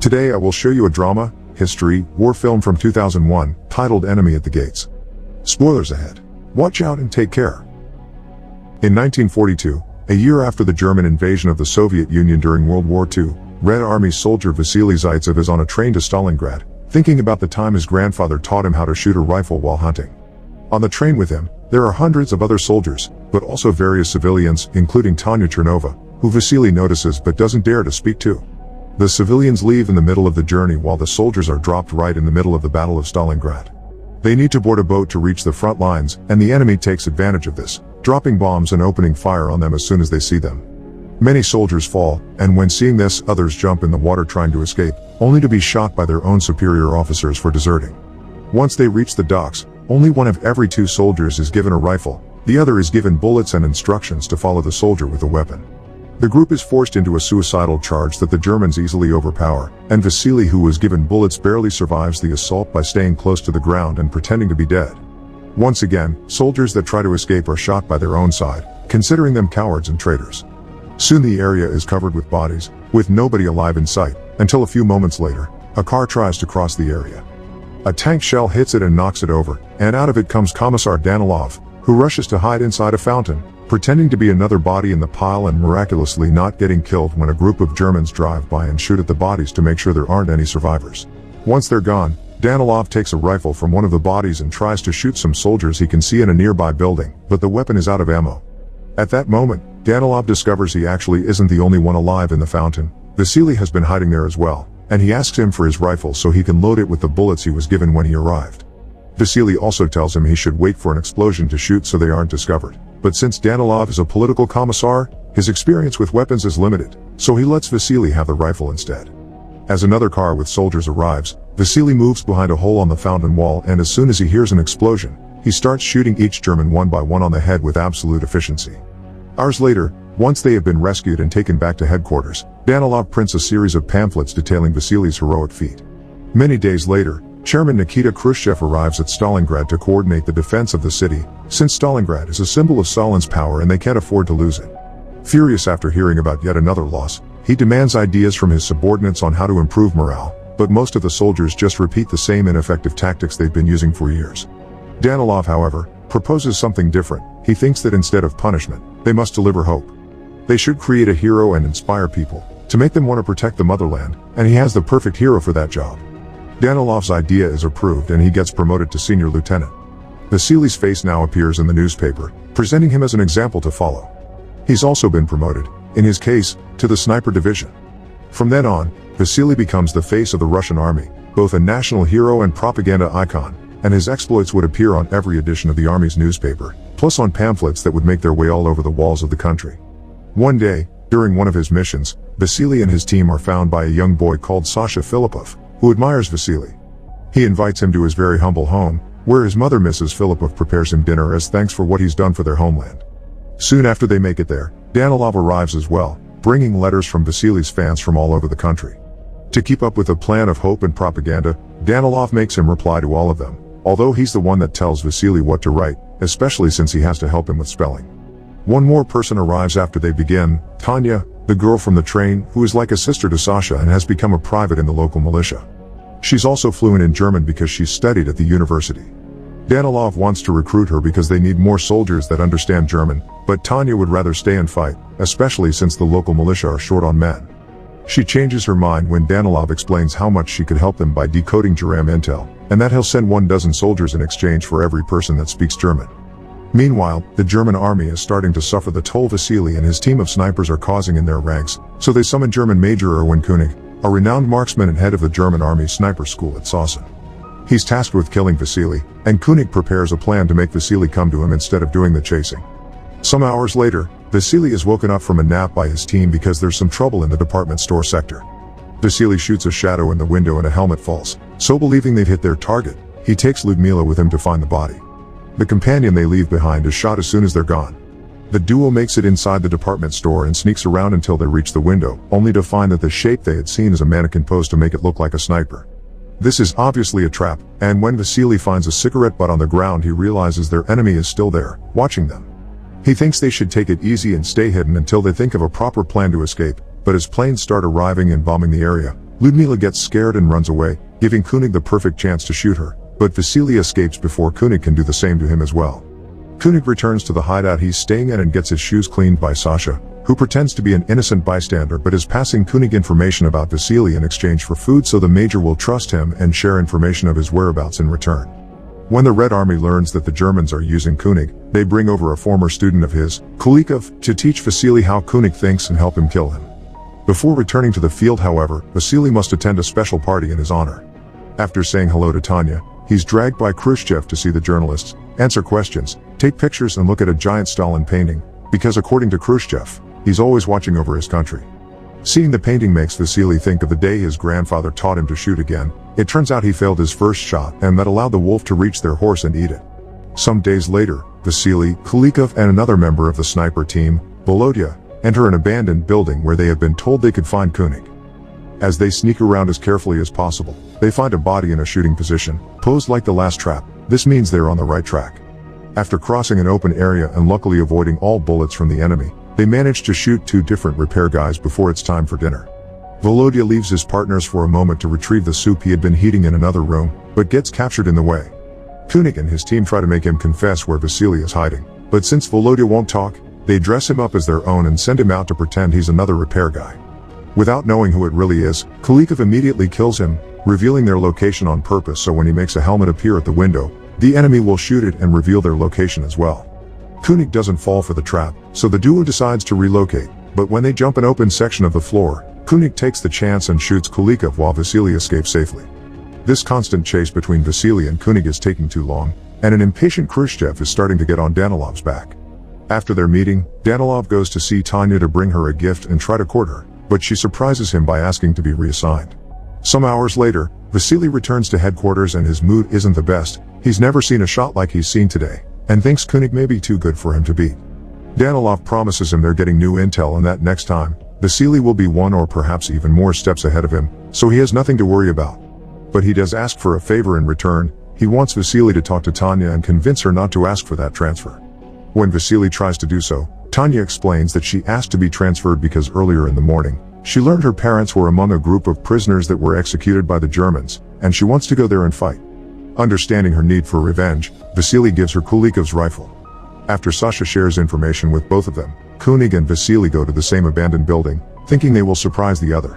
Today I will show you a drama, history, war film from 2001, titled Enemy at the Gates. Spoilers ahead. Watch out and take care. In 1942, a year after the German invasion of the Soviet Union during World War II, Red Army soldier Vasily Zaitsev is on a train to Stalingrad, thinking about the time his grandfather taught him how to shoot a rifle while hunting. On the train with him, there are hundreds of other soldiers, but also various civilians, including Tanya Chernova, who Vasily notices but doesn't dare to speak to. The civilians leave in the middle of the journey while the soldiers are dropped right in the middle of the Battle of Stalingrad. They need to board a boat to reach the front lines, and the enemy takes advantage of this, dropping bombs and opening fire on them as soon as they see them. Many soldiers fall, and when seeing this, others jump in the water trying to escape, only to be shot by their own superior officers for deserting. Once they reach the docks, only one of every 2 soldiers is given a rifle, the other is given bullets and instructions to follow the soldier with a weapon. The group is forced into a suicidal charge that the Germans easily overpower, and Vasily, who was given bullets, barely survives the assault by staying close to the ground and pretending to be dead. Once again, soldiers that try to escape are shot by their own side, considering them cowards and traitors. Soon the area is covered with bodies, with nobody alive in sight, until a few moments later, a car tries to cross the area. A tank shell hits it and knocks it over, and out of it comes Commissar Danilov, who rushes to hide inside a fountain, pretending to be another body in the pile and miraculously not getting killed when a group of Germans drive by and shoot at the bodies to make sure there aren't any survivors. Once they're gone, Danilov takes a rifle from one of the bodies and tries to shoot some soldiers he can see in a nearby building, but the weapon is out of ammo. At that moment, Danilov discovers he actually isn't the only one alive in the fountain. Vasily has been hiding there as well, and he asks him for his rifle so he can load it with the bullets he was given when he arrived. Vasily also tells him he should wait for an explosion to shoot so they aren't discovered. But since Danilov is a political commissar, his experience with weapons is limited, so he lets Vasily have the rifle instead. As another car with soldiers arrives, Vasily moves behind a hole on the fountain wall, and as soon as he hears an explosion, he starts shooting each German one by one on the head with absolute efficiency. Hours later, once they have been rescued and taken back to headquarters, Danilov prints a series of pamphlets detailing Vasily's heroic feat. Many days later, Chairman Nikita Khrushchev arrives at Stalingrad to coordinate the defense of the city, since Stalingrad is a symbol of Stalin's power and they can't afford to lose it. Furious after hearing about yet another loss, he demands ideas from his subordinates on how to improve morale, but most of the soldiers just repeat the same ineffective tactics they've been using for years. Danilov, however, proposes something different. He thinks that instead of punishment, they must deliver hope. They should create a hero and inspire people, to make them want to protect the motherland, and he has the perfect hero for that job. Danilov's idea is approved and he gets promoted to senior lieutenant. Vasily's face now appears in the newspaper, presenting him as an example to follow. He's also been promoted, in his case, to the sniper division. From then on, Vasily becomes the face of the Russian army, both a national hero and propaganda icon, and his exploits would appear on every edition of the army's newspaper, plus on pamphlets that would make their way all over the walls of the country. One day, during one of his missions, Vasily and his team are found by a young boy called Sasha Filipov, who admires Vasily. He invites him to his very humble home, where his mother Mrs. Filipov prepares him dinner as thanks for what he's done for their homeland. Soon after they make it there, Danilov arrives as well, bringing letters from Vasily's fans from all over the country. To keep up with a plan of hope and propaganda, Danilov makes him reply to all of them, although he's the one that tells Vasily what to write, especially since he has to help him with spelling. One more person arrives after they begin, Tanya, the girl from the train, who is like a sister to Sasha and has become a private in the local militia. She's also fluent in German because she's studied at the university. Danilov wants to recruit her because they need more soldiers that understand German, but Tanya would rather stay and fight, especially since the local militia are short on men. She changes her mind when Danilov explains how much she could help them by decoding Geram intel, and that he'll send 12 soldiers in exchange for every person that speaks German. Meanwhile, the German army is starting to suffer the toll Vasily and his team of snipers are causing in their ranks, so they summon German Major Erwin König, a renowned marksman and head of the German army sniper school at Sasson. He's tasked with killing Vasily, and König prepares a plan to make Vasily come to him instead of doing the chasing. Some hours later, Vasily is woken up from a nap by his team because there's some trouble in the department store sector. Vasily shoots a shadow in the window and a helmet falls, so believing they've hit their target, he takes Ludmila with him to find the body. The companion they leave behind is shot as soon as they're gone. The duo makes it inside the department store and sneaks around until they reach the window, only to find that the shape they had seen is a mannequin posed to make it look like a sniper. This is obviously a trap, and when Vasily finds a cigarette butt on the ground, he realizes their enemy is still there, watching them. He thinks they should take it easy and stay hidden until they think of a proper plan to escape, but as planes start arriving and bombing the area, Ludmila gets scared and runs away, giving Koenig the perfect chance to shoot her, but Vasily escapes before Koenig can do the same to him as well. Koenig returns to the hideout he's staying in and gets his shoes cleaned by Sasha, who pretends to be an innocent bystander but is passing Koenig information about Vasily in exchange for food so the Major will trust him and share information of his whereabouts in return. When the Red Army learns that the Germans are using Koenig, they bring over a former student of his, Kulikov, to teach Vasily how Koenig thinks and help him kill him. Before returning to the field, however, Vasily must attend a special party in his honor. After saying hello to Tanya, he's dragged by Khrushchev to see the journalists, answer questions, take pictures and look at a giant Stalin painting, because according to Khrushchev, he's always watching over his country. Seeing the painting makes Vasily think of the day his grandfather taught him to shoot again. It turns out he failed his first shot and that allowed the wolf to reach their horse and eat it. Some days later, Vasily, Kulikov and another member of the sniper team, Volodya, enter an abandoned building where they have been told they could find Koenig. As they sneak around as carefully as possible, they find a body in a shooting position, posed like the last trap. This means they are on the right track. After crossing an open area and luckily avoiding all bullets from the enemy, they manage to shoot 2 different repair guys before it's time for dinner. Volodya leaves his partners for a moment to retrieve the soup he had been heating in another room, but gets captured in the way. Koenig and his team try to make him confess where Vasily is hiding, but since Volodya won't talk, they dress him up as their own and send him out to pretend he's another repair guy. Without knowing who it really is, Kulikov immediately kills him, revealing their location on purpose so when he makes a helmet appear at the window, the enemy will shoot it and reveal their location as well. Koenig doesn't fall for the trap, so the duo decides to relocate, but when they jump an open section of the floor, Koenig takes the chance and shoots Kulikov while Vasily escapes safely. This constant chase between Vasily and Koenig is taking too long, and an impatient Khrushchev is starting to get on Danilov's back. After their meeting, Danilov goes to see Tanya to bring her a gift and try to court her, but she surprises him by asking to be reassigned. Some hours later, Vasily returns to headquarters and his mood isn't the best. He's never seen a shot like he's seen today, and thinks Koenig may be too good for him to beat. Danilov promises him they're getting new intel and that next time, Vasily will be 1 or perhaps even more steps ahead of him, so he has nothing to worry about. But he does ask for a favor in return. He wants Vasily to talk to Tanya and convince her not to ask for that transfer. When Vasily tries to do so, Tanya explains that she asked to be transferred because earlier in the morning, she learned her parents were among a group of prisoners that were executed by the Germans, and she wants to go there and fight. Understanding her need for revenge, Vasily gives her Kulikov's rifle. After Sasha shares information with both of them, Koenig and Vasily go to the same abandoned building, thinking they will surprise the other.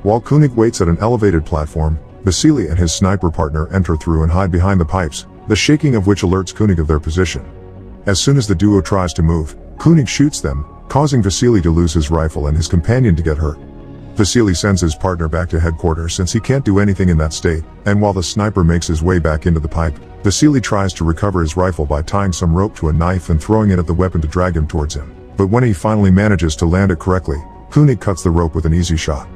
While Koenig waits at an elevated platform, Vasily and his sniper partner enter through and hide behind the pipes, the shaking of which alerts Koenig of their position. As soon as the duo tries to move, Koenig shoots them, causing Vasily to lose his rifle and his companion to get hurt. Vasily sends his partner back to headquarters since he can't do anything in that state, and while the sniper makes his way back into the pipe, Vasily tries to recover his rifle by tying some rope to a knife and throwing it at the weapon to drag him towards him. But when he finally manages to land it correctly, Koenig cuts the rope with an easy shot.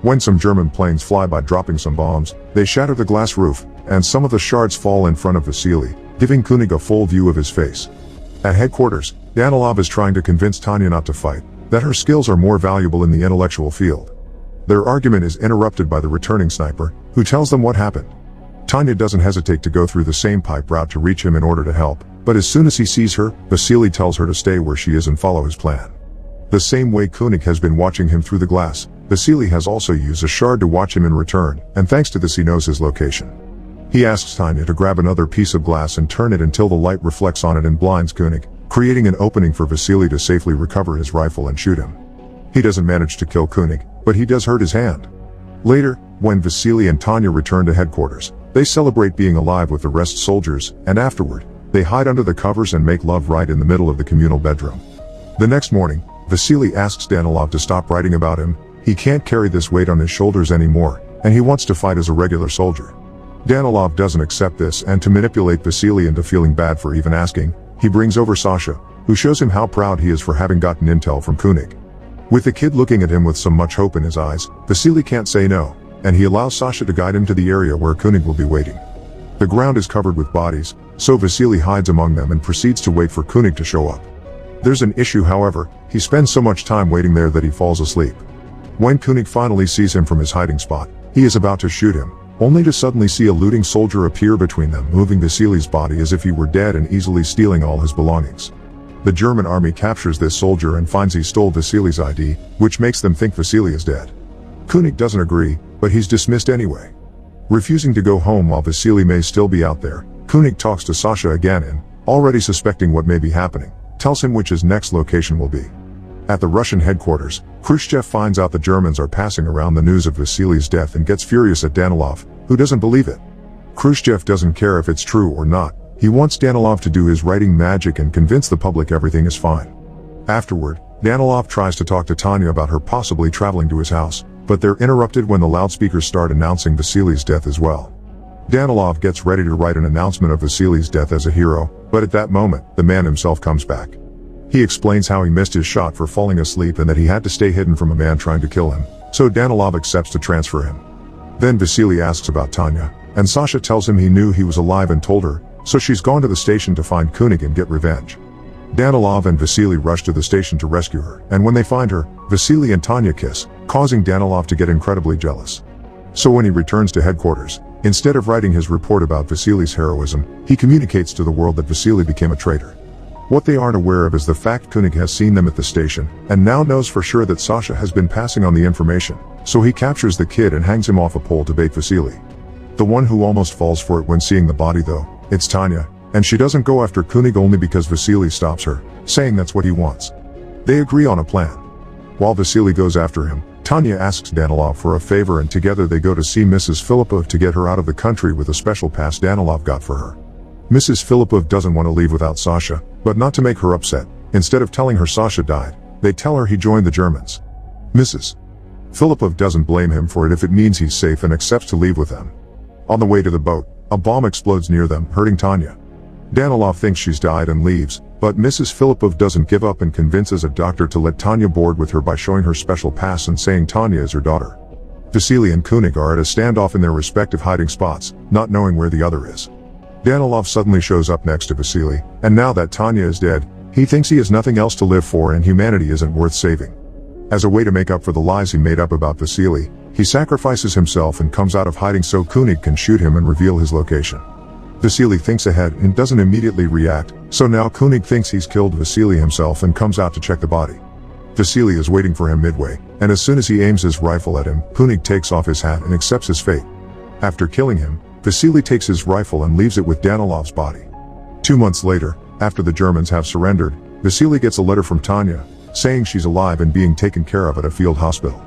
When some German planes fly by dropping some bombs, they shatter the glass roof, and some of the shards fall in front of Vasily, giving Koenig a full view of his face. At headquarters, Danilov is trying to convince Tanya not to fight, that her skills are more valuable in the intellectual field. Their argument is interrupted by the returning sniper, who tells them what happened. Tanya doesn't hesitate to go through the same pipe route to reach him in order to help, but as soon as he sees her, Vasily tells her to stay where she is and follow his plan. The same way Koenig has been watching him through the glass, Vasily has also used a shard to watch him in return, and thanks to this he knows his location. He asks Tanya to grab another piece of glass and turn it until the light reflects on it and blinds Koenig, creating an opening for Vasily to safely recover his rifle and shoot him. He doesn't manage to kill Koenig, but he does hurt his hand. Later, when Vasily and Tanya return to headquarters, they celebrate being alive with the rest soldiers, and afterward, they hide under the covers and make love right in the middle of the communal bedroom. The next morning, Vasily asks Danilov to stop writing about him. He can't carry this weight on his shoulders anymore, and he wants to fight as a regular soldier. Danilov doesn't accept this, and to manipulate Vasily into feeling bad for even asking, he brings over Sasha, who shows him how proud he is for having gotten intel from Koenig. With the kid looking at him with so much hope in his eyes, Vasily can't say no, and he allows Sasha to guide him to the area where Koenig will be waiting. The ground is covered with bodies, so Vasily hides among them and proceeds to wait for Koenig to show up. There's an issue, however. He spends so much time waiting there that he falls asleep. When Koenig finally sees him from his hiding spot, he is about to shoot him, only to suddenly see a looting soldier appear between them, moving Vasily's body as if he were dead and easily stealing all his belongings. The German army captures this soldier and finds he stole Vasily's ID, which makes them think Vasily is dead. Kunik doesn't agree, but he's dismissed anyway. Refusing to go home while Vasily may still be out there, Kunik talks to Sasha again and, already suspecting what may be happening, tells him which his next location will be. At the Russian headquarters, Khrushchev finds out the Germans are passing around the news of Vasily's death and gets furious at Danilov, who doesn't believe it. Khrushchev doesn't care if it's true or not, he wants Danilov to do his writing magic and convince the public everything is fine. Afterward, Danilov tries to talk to Tanya about her possibly traveling to his house, but they're interrupted when the loudspeakers start announcing Vasily's death as well. Danilov gets ready to write an announcement of Vasily's death as a hero, but at that moment, the man himself comes back. He explains how he missed his shot for falling asleep and that he had to stay hidden from a man trying to kill him, so Danilov accepts to transfer him. Then Vasily asks about Tanya, and Sasha tells him he knew he was alive and told her, so she's gone to the station to find Kunik and get revenge. Danilov and Vasily rush to the station to rescue her, and when they find her, Vasily and Tanya kiss, causing Danilov to get incredibly jealous. So when he returns to headquarters, instead of writing his report about Vasily's heroism, he communicates to the world that Vasily became a traitor. What they aren't aware of is the fact Kunik has seen them at the station, and now knows for sure that Sasha has been passing on the information, so he captures the kid and hangs him off a pole to bait Vasily. The one who almost falls for it when seeing the body though, it's Tanya, and she doesn't go after Kunik only because Vasily stops her, saying that's what he wants. They agree on a plan. While Vasily goes after him, Tanya asks Danilov for a favor and together they go to see Mrs. Filippov to get her out of the country with a special pass Danilov got for her. Mrs. Filippov doesn't want to leave without Sasha, but not to make her upset, instead of telling her Sasha died, they tell her he joined the Germans. Mrs. Filippov doesn't blame him for it if it means he's safe and accepts to leave with them. On the way to the boat, a bomb explodes near them, hurting Tanya. Danilov thinks she's died and leaves, but Mrs. Filippov doesn't give up and convinces a doctor to let Tanya board with her by showing her special pass and saying Tanya is her daughter. Vasily and Kunik are at a standoff in their respective hiding spots, not knowing where the other is. Danilov suddenly shows up next to Vasily, and now that Tanya is dead, he thinks he has nothing else to live for and humanity isn't worth saving. As a way to make up for the lies he made up about Vasily, he sacrifices himself and comes out of hiding so Kunik can shoot him and reveal his location. Vasily thinks ahead and doesn't immediately react, so now Kunik thinks he's killed Vasily himself and comes out to check the body. Vasily is waiting for him midway, and as soon as he aims his rifle at him, Kunik takes off his hat and accepts his fate. After killing him, Vasily takes his rifle and leaves it with Danilov's body. 2 months later, after the Germans have surrendered, Vasily gets a letter from Tanya, saying she's alive and being taken care of at a field hospital.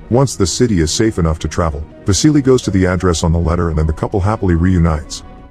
Once the city is safe enough to travel, Vasily goes to the address on the letter and then the couple happily reunites.